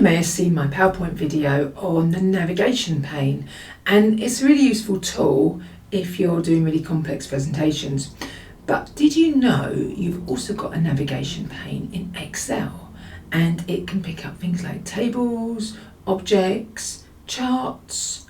may have seen my PowerPoint video on the navigation pane, and it's a really useful tool if you're doing really complex presentations. But did you know you've also got a navigation pane in Excel, and it can pick up things like tables, objects, charts,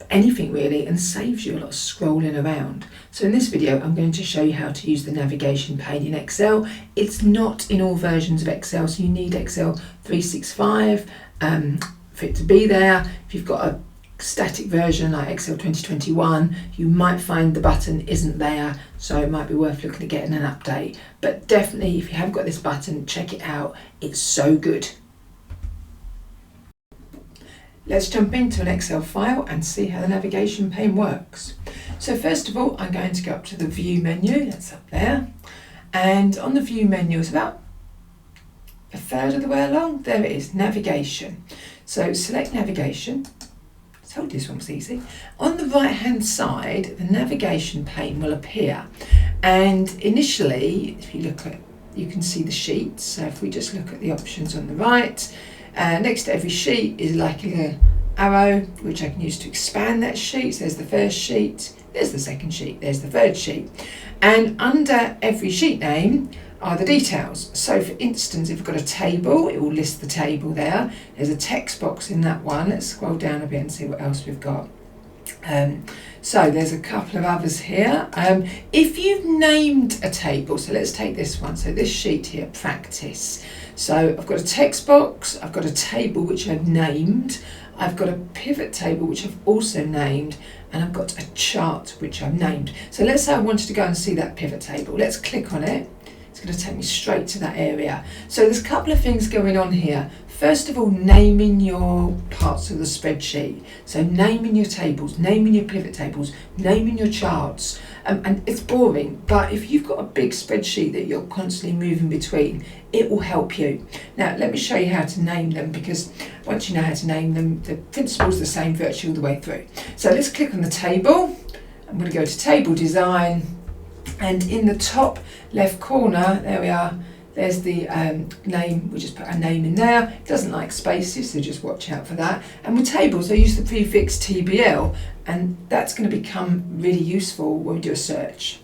anything really, and saves you a lot of scrolling around. So in this video I'm going to show you how to use the navigation pane in Excel. It's not in all versions of Excel, so you need Excel 365 for it to be there. If you've got a static version like Excel 2021, you might find the button isn't there, so it might be worth looking at getting an update. But definitely, if you haven't got this button, check it out, it's so good. Let's jump into an Excel file and see how the navigation pane works. So first of all, I'm going to go up to the View menu, that's up there. And on the View menu, it's about a third of the way along. There it is, Navigation. So select Navigation. I told you this one was easy. On the right hand side, the navigation pane will appear. And initially, if you look at, you can see the sheets. So if we just look at the options on the right, next to every sheet is like an arrow, which I can use to expand that sheet. So there's the first sheet, there's the second sheet, there's the third sheet. And under every sheet name are the details. So for instance, if we've got a table, it will list the table there. There's a text box in that one. Let's scroll down a bit and see what else we've got. So there's a couple of others here. If you've named a table, so let's take this one. So this sheet here, practice. So I've got a text box, I've got a table which I've named, I've got a pivot table which I've also named, and I've got a chart which I've named. So let's say I wanted to go and see that pivot table. Let's click on it. It's going to take me straight to that area. So there's a couple of things going on here. First of all, naming your parts of the spreadsheet. So naming your tables, naming your pivot tables, naming your charts. And it's boring, but if you've got a big spreadsheet that you're constantly moving between, it will help you. Now, let me show you how to name them, because once you know how to name them, the principle's the same virtually all the way through. So let's click on the table. I'm going to go to Table Design, and in the top left corner, there we are, there's the name. We just put our name in there. It doesn't like spaces, so just watch out for that. And with tables, I use the prefix TBL, and that's going to become really useful when we do a search.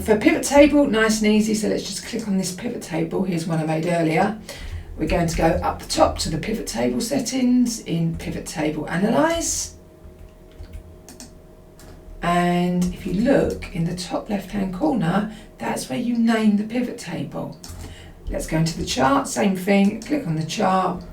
For pivot table, nice and easy, so let's just click on this pivot table. Here's one I made earlier. We're going to go up the top to the pivot table settings in Pivot Table Analyze. And if you look in the top left hand corner, that's where you name the pivot table. Let's go into the chart, same thing, click on the chart.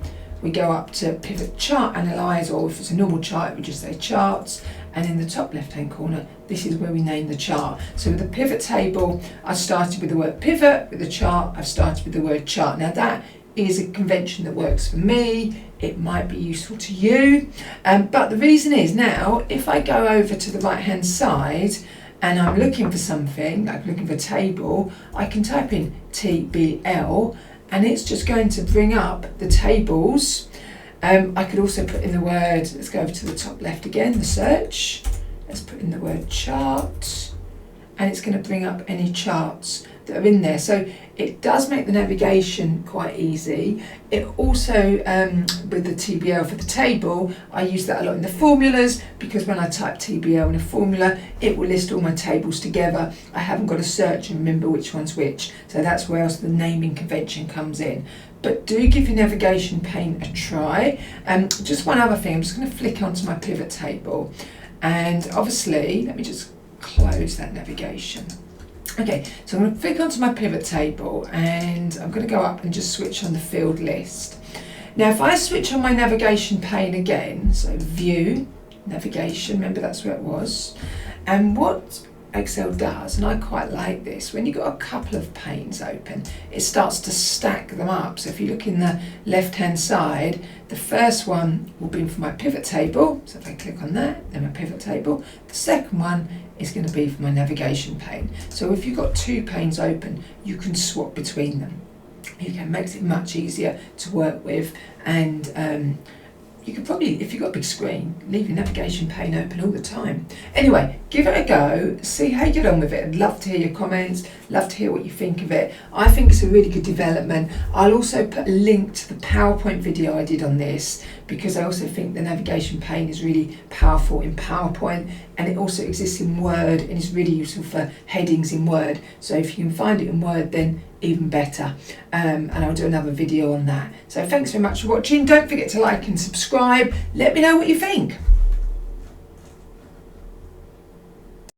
We go up to Pivot Chart Analyze, or if it's a normal chart, we just say Charts. And in the top left hand corner, this is where we name the chart. So with the pivot table, I started with the word pivot. With the chart, I've started with the word chart. Now that is a convention that works for me. It might be useful to you. But the reason is now, if I go over to the right hand side and I'm looking for something, like looking for a table, I can type in TBL and it's just going to bring up the tables. I could also put in the word, let's go over to the top left again, the search. Let's put in the word chart, and it's going to bring up any charts that are in there. So it does make the navigation quite easy. It also, with the TBL for the table, I use that a lot in the formulas, because when I type TBL in a formula, it will list all my tables together. I haven't got to search and remember which one's which. So that's where else the naming convention comes in. But do give your navigation pane a try. Just one other thing, I'm just going to flick onto my pivot table. And obviously, let me just close that navigation. Okay, so I'm going to flick onto my pivot table and I'm going to go up and just switch on the field list. Now, if I switch on my navigation pane again, so View, Navigation, remember that's where it was. And what Excel does, and I quite like this, when you've got a couple of panes open, it starts to stack them up. So if you look in the left hand side, the first one will be for my pivot table. So if I click on that, then my pivot table. The second one is going to be for my navigation pane. So if you've got two panes open, you can swap between them. You can, makes it much easier to work with, and you could probably, if you've got a big screen, leave your navigation pane open all the time. Anyway, give it a go, see how you get on with it. I'd love to hear your comments, love to hear what you think of it. I think it's a really good development. I'll also put a link to the PowerPoint video I did on this, because I also think the navigation pane is really powerful in PowerPoint, and it also exists in Word and is really useful for headings in Word. So if you can find it in Word, then even better. And I'll do another video on that. So thanks very much for watching. Don't forget to like and subscribe. Let me know what you think.